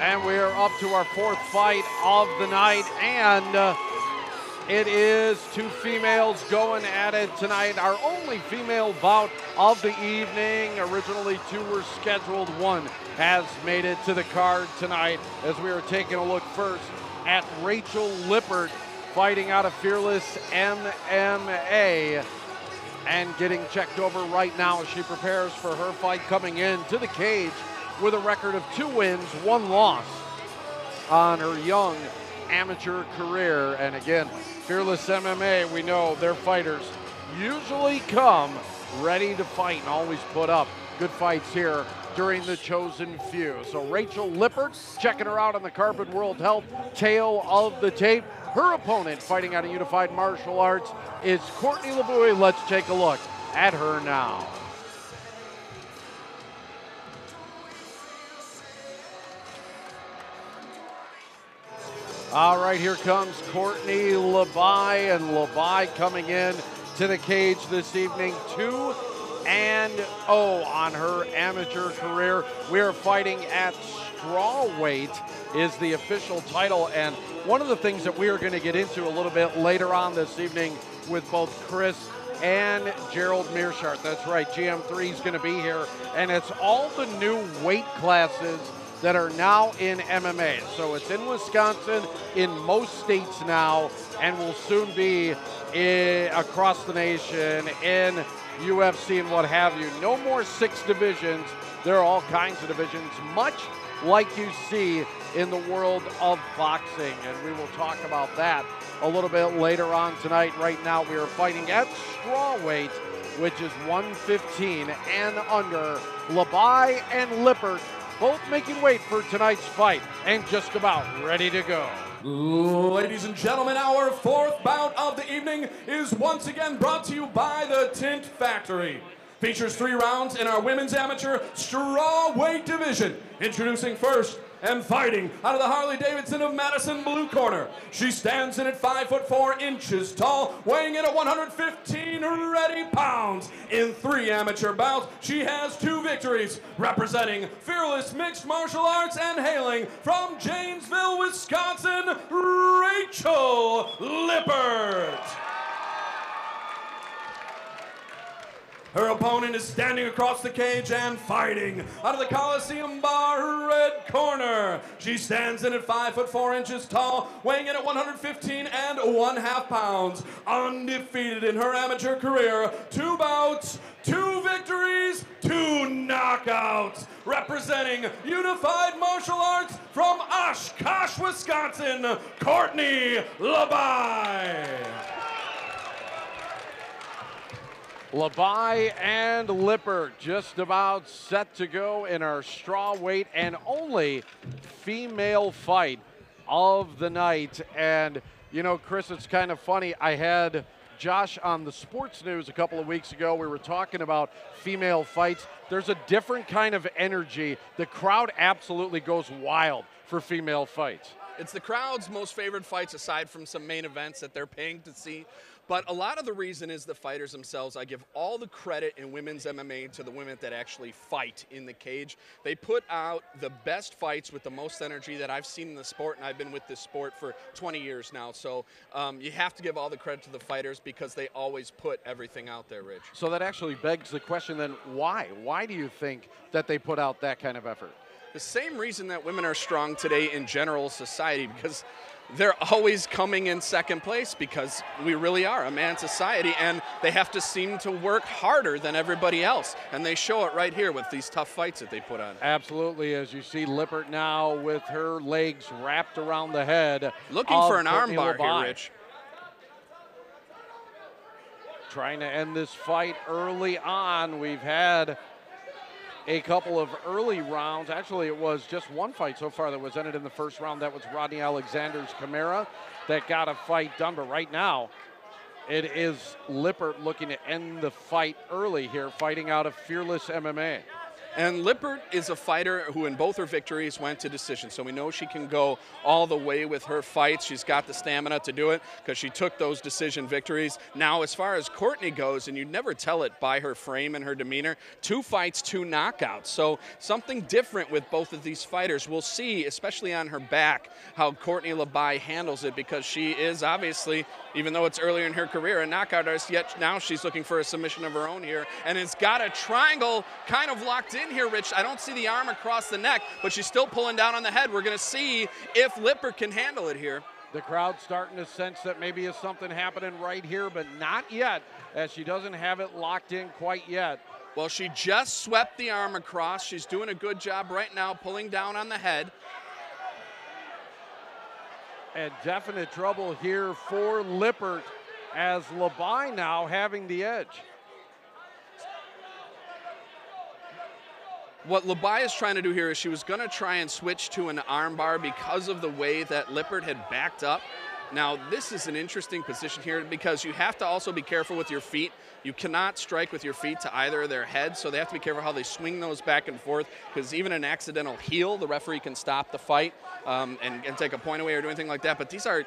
And we are up to our fourth fight of the night, and it is two females going at it tonight. Our only female bout of the evening. Originally two were scheduled. One has made it to the card tonight as we are taking a look first at Rachel Lippert fighting out of Fearless MMA and getting checked over right now as she prepares for her fight coming into the cage with a record of 2 wins, 1 loss on her young amateur career. And again, Fearless MMA, we know their fighters usually come ready to fight and always put up good fights here during the chosen few. So Rachel Lippert, checking her out on the Carbon World Health tail of the tape. Her opponent, fighting out of Unified Martial Arts, is Courtney LeBouy. Let's take a look at her now. All right, here comes Courtney LeBouy, and LeBouy coming in to the cage this evening, 2-0 on her amateur career. We are fighting at strawweight is the official title, and one of the things that we are going to get into a little bit later on this evening with both Chris and Gerald Mearshart. That's right, GM3 is going to be here, and it's all the new weight classes that are now in MMA. So it's in Wisconsin, in most states now, and will soon be across the nation in UFC and what have you. No more 6 divisions. There are all kinds of divisions, much like you see in the world of boxing, and we will talk about that a little bit later on tonight. Right now we are fighting at strawweight, which is 115 and under. LeBouy and Lippert both making weight for tonight's fight and just about ready to go. Ladies and gentlemen, our fourth bout of the evening is once again brought to you by the Tint Factory. Features 3 rounds in our women's amateur strawweight division. Introducing first and fighting out of the Harley-Davidson of Madison blue corner. She stands in at 5'4" tall, weighing in at 115 ready pounds. In 3 amateur bouts, she has 2 victories, representing Fearless Mixed Martial Arts and hailing from Janesville, Wisconsin, Rachel Lippert. Her opponent is standing across the cage and fighting out of the Coliseum Bar red corner. She stands in at 5'4" tall, weighing in at 115 1/2 pounds. Undefeated in her amateur career, 2 bouts, 2 victories, 2 knockouts. Representing Unified Martial Arts from Oshkosh, Wisconsin, Courtney LeBouy. LeBouy and Lippert just about set to go in our strawweight and only female fight of the night. And, you know, Chris, it's kind of funny. I had Josh on the Sports News a couple of weeks ago. We were talking about female fights. There's a different kind of energy. The crowd absolutely goes wild for female fights. It's the crowd's most favorite fights aside from some main events that they're paying to see. But a lot of the reason is the fighters themselves. I give all the credit in women's MMA to the women that actually fight in the cage. They put out the best fights with the most energy that I've seen in the sport, and I've been with this sport for 20 years now. So you have to give all the credit to the fighters because they always put everything out there, Rich. So that actually begs the question then, why? Why do you think that they put out that kind of effort? The same reason that women are strong today in general society, because they're always coming in second place because we really are a man's society, and they have to seem to work harder than everybody else. And they show it right here with these tough fights that they put on. Absolutely, as you see Lippert now with her legs wrapped around the head. Looking for an armbar here, Rich. Trying to end this fight early on. We've had a couple of early rounds. Actually, it was just one fight so far that was ended in the first round. That was Rodney Alexander's Chimera that got a fight done. But right now, it is Lippert looking to end the fight early here, fighting out of Fearless MMA. And Lippert is a fighter who in both her victories went to decision, so we know she can go all the way with her fights. She's got the stamina to do it because she took those decision victories. Now, as far as Courtney goes, and you'd never tell it by her frame and her demeanor, 2 fights, 2 knockouts. So something different with both of these fighters. We'll see, especially on her back, how Courtney Labaye handles it, because she is obviously, even though it's earlier in her career, a knockout artist, yet now she's looking for a submission of her own here, and has got a triangle kind of locked in here, Rich. I don't see the arm across the neck, but she's still pulling down on the head. We're going to see if Lippert can handle it here. The crowd's starting to sense that maybe is something happening right here, but not yet, as she doesn't have it locked in quite yet. Well, she just swept the arm across. She's doing a good job right now pulling down on the head. And definite trouble here for Lippert, as Labaye now having the edge. What Labaye is trying to do here is she was going to try and switch to an armbar because of the way that Lippert had backed up. Now, this is an interesting position here because you have to also be careful with your feet. You cannot strike with your feet to either of their heads, so they have to be careful how they swing those back and forth, because even an accidental heel, the referee can stop the fight and take a point away or do anything like that. But these are,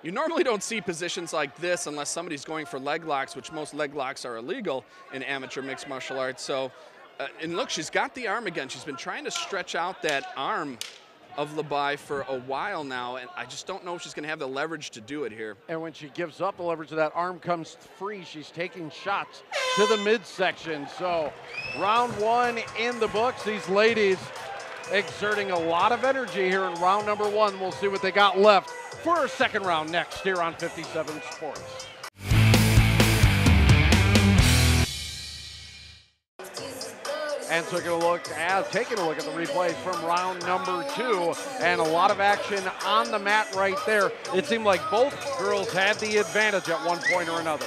you normally don't see positions like this unless somebody's going for leg locks, which most leg locks are illegal in amateur mixed martial arts. So, and look, she's got the arm again. She's been trying to stretch out that arm of Labaye for a while now, and I just don't know if she's going to have the leverage to do it here. And when she gives up the leverage, that arm comes free. She's taking shots to the midsection. So round 1 in the books. These ladies exerting a lot of energy here in round number 1. We'll see what they got left for our second round next here on 57 Sports. And so taking a look at the replays from round number 2, and a lot of action on the mat right there. It seemed like both girls had the advantage at one point or another.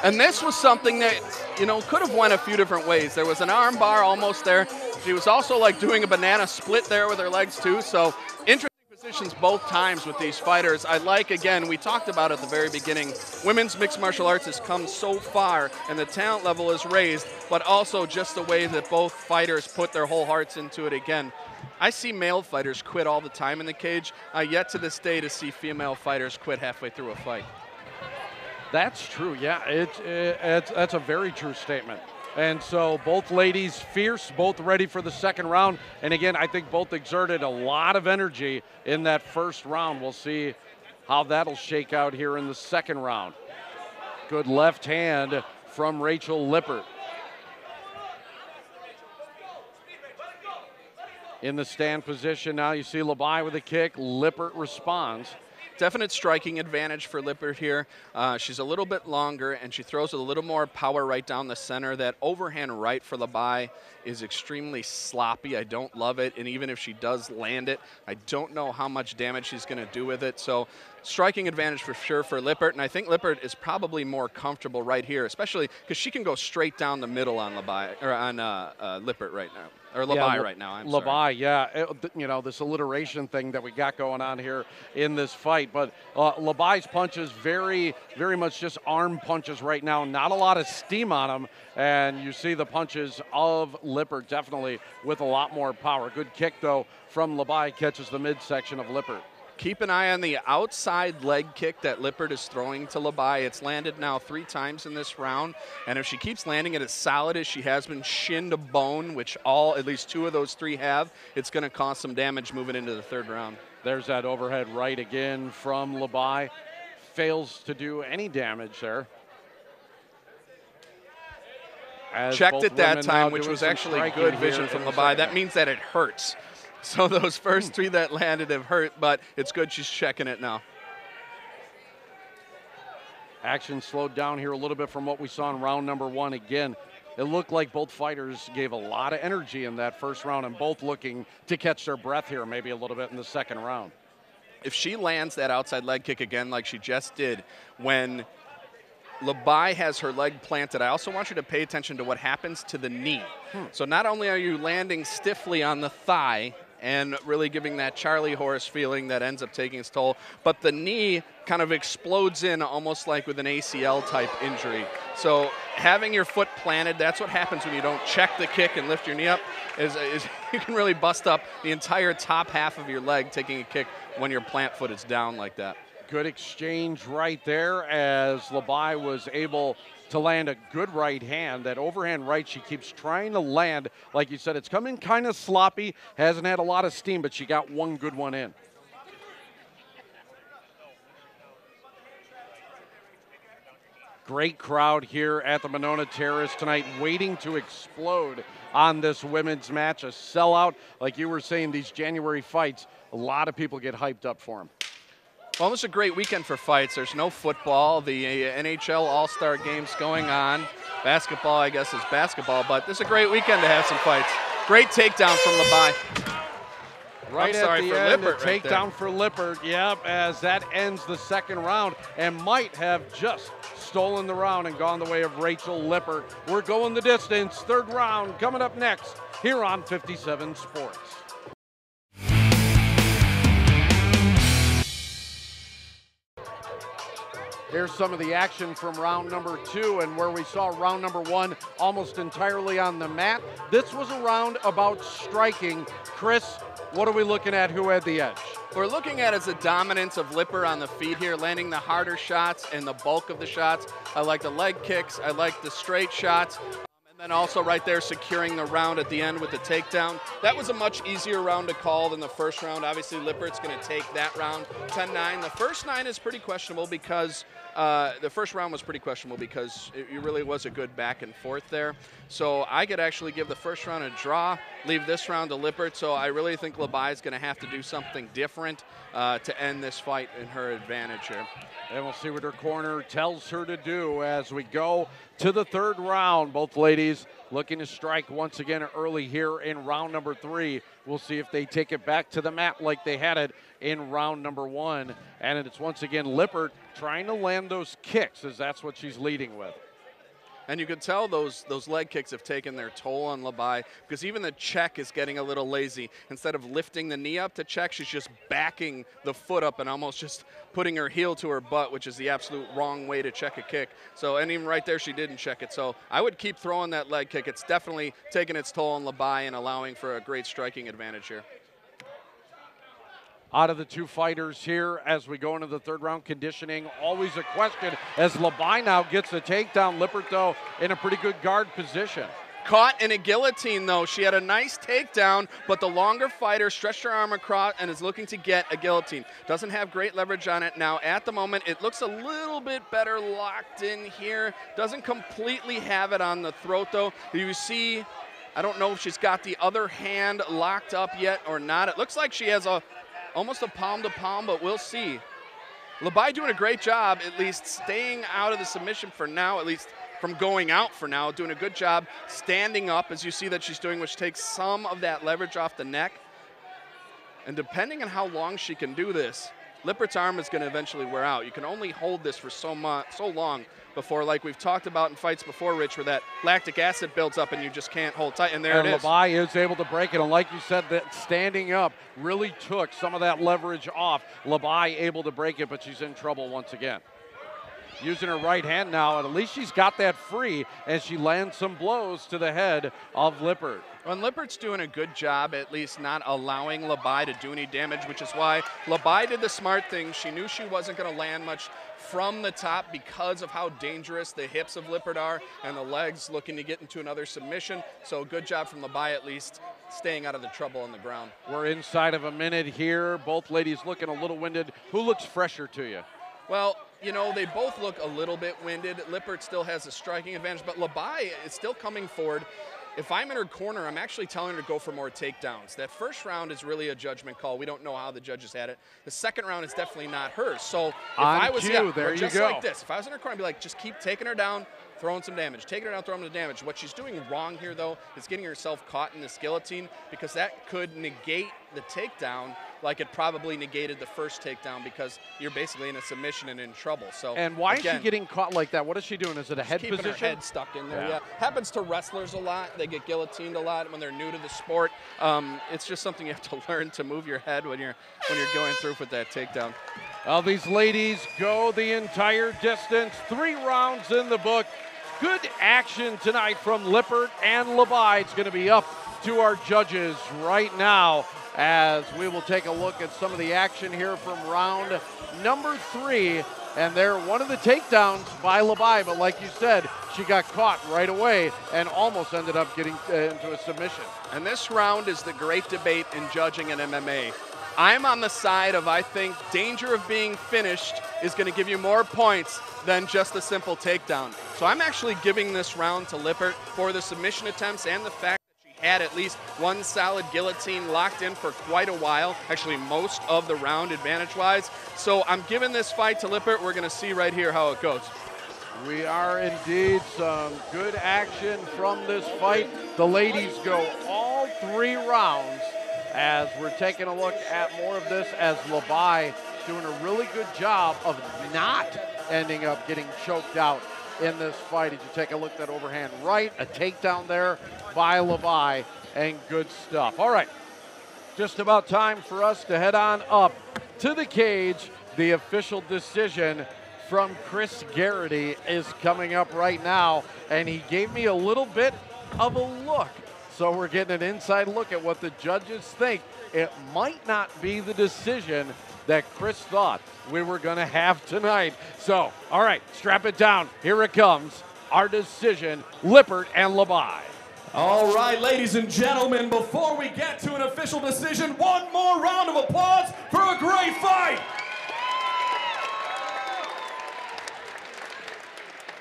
And this was something that, you know, could have went a few different ways. There was an arm bar almost there. She was also like doing a banana split there with her legs too. So interesting positions both times with these fighters. I like, again, we talked about at the very beginning, women's mixed martial arts has come so far and the talent level is raised, but also just the way that both fighters put their whole hearts into it again. I see male fighters quit all the time in the cage. Yet to this day to see female fighters quit halfway through a fight. That's true, yeah. That's a very true statement. And so both ladies fierce, both ready for the second round. And again, I think both exerted a lot of energy in that first round. We'll see how that'll shake out here in the second round. Good left hand from Rachel Lippert. In the stand position now, you see Labaye with a kick. Lippert responds. Definite striking advantage for Lippert here. She's a little bit longer, and she throws with a little more power right down the center. That overhand right for Labaye is extremely sloppy. I don't love it, and even if she does land it, I don't know how much damage she's going to do with it. So striking advantage for sure for Lippert, and I think Lippert is probably more comfortable right here, especially because she can go straight down the middle on Labaye, or on Lippert right now. Or Labaye right now, I'm sorry. Labaye, yeah. You know, this alliteration thing that we got going on here in this fight. But Labaye's punches very, very much just arm punches right now. Not a lot of steam on them. And you see the punches of Lippert definitely with a lot more power. Good kick, though, from Labaye. Catches the midsection of Lippert. Keep an eye on the outside leg kick that Lippert is throwing to Labaye. It's landed now 3 times in this round, and if she keeps landing it as solid as she has been, shin to bone, which at least 2 of those 3 have, it's going to cause some damage moving into the third round. There's that overhead right again from Labaye. Fails to do any damage there. Checked it that time, which was actually good vision from Labaye. That means that it hurts. So those first 3 that landed have hurt, but it's good she's checking it now. Action slowed down here a little bit from what we saw in round number 1. Again, it looked like both fighters gave a lot of energy in that first round, and both looking to catch their breath here maybe a little bit in the second round. If she lands that outside leg kick again like she just did when Labaye has her leg planted, I also want you to pay attention to what happens to the knee. So not only are you landing stiffly on the thigh and really giving that Charlie horse feeling that ends up taking its toll, but the knee kind of explodes in almost like with an ACL type injury. So having your foot planted, that's what happens when you don't check the kick and lift your knee up, is you can really bust up the entire top half of your leg taking a kick when your plant foot is down like that. Good exchange right there as Labai was able to land a good right hand. That overhand right she keeps trying to land. Like you said, it's coming kind of sloppy, hasn't had a lot of steam, but she got one good one in. Great crowd here at the Monona Terrace tonight, waiting to explode on this women's match. A sellout, like you were saying, these January fights, a lot of people get hyped up for them. Well, this is a great weekend for fights. There's no football. The NHL All-Star Game's going on. Basketball, I guess, is basketball, but this is a great weekend to have some fights. Great takedown from Labai. Right at the end, a right takedown for Lippert. Yep, as that ends the second round and might have just stolen the round and gone the way of Rachel Lippert. We're going the distance. Third round coming up next here on 57 Sports. Here's some of the action from round number 2, and where we saw round number 1 almost entirely on the mat. This was a round about striking. Chris, what are we looking at? Who had the edge? We're looking at is the dominance of Lippert on the feet here, landing the harder shots and the bulk of the shots. I like the leg kicks. I like the straight shots. And then also right there securing the round at the end with the takedown. That was a much easier round to call than the first round. Obviously, Lippert's going to take that round 10-9. The first 9 is pretty questionable because the first round was pretty questionable because it really was a good back and forth there. So I could actually give the first round a draw, leave this round to Lippert. So I really think Labai is going to have to do something different to end this fight in her advantage here. And we'll see what her corner tells her to do as we go to the third round. Both ladies looking to strike once again early here in round number 3. We'll see if they take it back to the mat like they had it in round number 1. And it's once again Lippert trying to land those kicks, as that's what she's leading with. And you can tell those leg kicks have taken their toll on Labai, because even the check is getting a little lazy. Instead of lifting the knee up to check, she's just backing the foot up and almost just putting her heel to her butt, which is the absolute wrong way to check a kick. So, and even right there, she didn't check it. So I would keep throwing that leg kick. It's definitely taking its toll on Labai and allowing for a great striking advantage here. Out of the two fighters here as we go into the third round, conditioning always a question as Labai now gets a takedown. Lippert, though, in a pretty good guard position. Caught in a guillotine, though. She had a nice takedown, but the longer fighter stretched her arm across and is looking to get a guillotine. Doesn't have great leverage on it. Now, at the moment, it looks a little bit better locked in here. Doesn't completely have it on the throat, though. You see, I don't know if she's got the other hand locked up yet or not. It looks like she has almost a palm to palm, but we'll see. Labai doing a great job, at least staying out of the submission for now, at least from going out for now, doing a good job standing up, as you see that she's doing, which takes some of that leverage off the neck. And depending on how long she can do this, Lippert's arm is going to eventually wear out. You can only hold this for so long before, like we've talked about in fights before, Rich, where that lactic acid builds up and you just can't hold tight, and there it is. Labai is able to break it, and like you said, that standing up really took some of that leverage off. Labai able to break it, but she's in trouble once again. Using her right hand now, and at least she's got that free as she lands some blows to the head of Lippert. Well, and Lippert's doing a good job at least not allowing Labai to do any damage, which is why Labai did the smart thing. She knew she wasn't going to land much from the top because of how dangerous the hips of Lippert are and the legs looking to get into another submission. So good job from Labai at least staying out of the trouble on the ground. We're inside of a minute here. Both ladies looking a little winded. Who looks fresher to you? Well, you know, they both look a little bit winded. Lippert still has a striking advantage, but Labai is still coming forward. If I'm in her corner, I'm actually telling her to go for more takedowns. That first round is really a judgment call. We don't know how the judges had it. The second round is definitely not hers. So if I was just like this, if I was in her corner, I'd be like, just keep taking her down, throwing some damage. Taking her down, throwing some damage. What she's doing wrong here, though, is getting herself caught in this guillotine, because that could negate the takedown like it probably negated the first takedown, because you're basically in a submission and in trouble. So and why is she getting caught like that? What is she doing? Is it a head keeping position? Her head stuck in there, yeah. Happens to wrestlers a lot. They get guillotined a lot when they're new to the sport. It's just something you have to learn to move your head when you're going through with that takedown. Well, these ladies go the entire distance. 3 rounds in the book. good action tonight from Lippert and Labai. It's going to be up to our judges right now as we will take a look at some of the action here from round number 3. And they're one of the takedowns by Labai, but like you said, she got caught right away and almost ended up getting into a submission. And this round is the great debate in judging in MMA. I'm on the side of, I think, danger of being finished is going to give you more points than just a simple takedown. So I'm actually giving this round to Lippert for the submission attempts and the fact had at least one solid guillotine locked in for quite a while, actually most of the round advantage-wise. So I'm giving this fight to Lippert. We're going to see right here how it goes. We are indeed some good action from this fight. The ladies go all 3 rounds as we're taking a look at more of this as Labai doing a really good job of not ending up getting choked out in this fight. As you take a look at that overhand right, a takedown there by Labai, and good stuff. All right, just about time for us to head on up to the cage. The official decision from Chris Garrity is coming up right now, and he gave me a little bit of a look. So we're getting an inside look at what the judges think. It might not be the decision that Chris thought we were going to have tonight. So, all right, strap it down. Here it comes. Our decision, Lippert and Labai. All right, ladies and gentlemen, before we get to an official decision, one more round of applause for a great fight.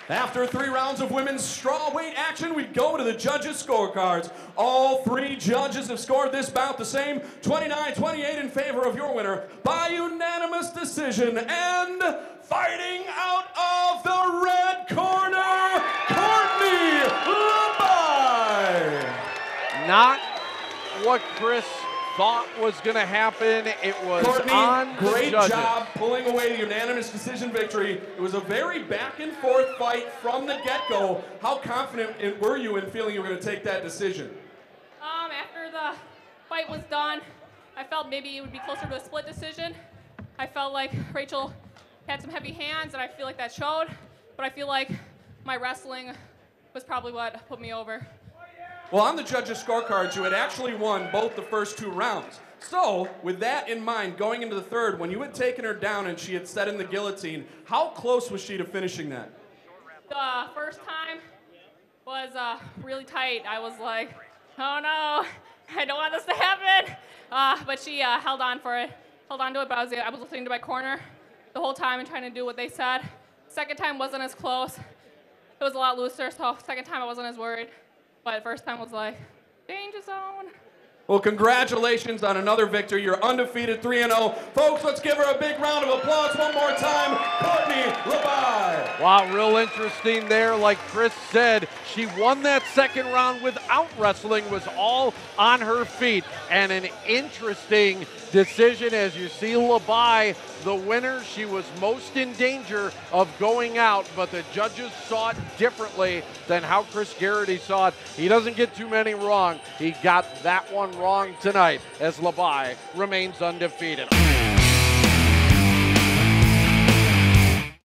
After 3 rounds of women's strawweight action, we go to the judges' scorecards. All 3 judges have scored this bout the same, 29-28 in favor of your winner by unanimous decision. And fighting out of the red corner, Courtney Labai. Not what Chris thought was going to happen. It was Courtney, on the great judges. job pulling away the unanimous decision victory. It was a very back and forth fight from the get-go. How confident were you in feeling you were going to take that decision? After the fight was done, I felt maybe it would be closer to a split decision. I felt like Rachel had some heavy hands, and I feel like that showed. But I feel like my wrestling was probably what put me over. Well, on the judges' scorecards, you had actually won both the first 2 rounds. So, with that in mind, going into the third, when you had taken her down and she had set in the guillotine, how close was she to finishing that? The first time was really tight. I was like, oh no, I don't want this to happen. But she held on to it, but I was listening to my corner the whole time and trying to do what they said. Second time wasn't as close. It was a lot looser, so second time I wasn't as worried. But first time was like, danger zone. Well, congratulations on another victory. You're undefeated, 3-0. Folks, let's give her a big round of applause one more time. Courtney Labai. Wow, real interesting there. Like Chris said, she won that second round without wrestling, was all on her feet. And an interesting decision as you see Labai, the winner. She was most in danger of going out, but the judges saw it differently than how Chris Garrity saw it. He doesn't get too many wrong. He got that one wrong tonight as Labai remains undefeated.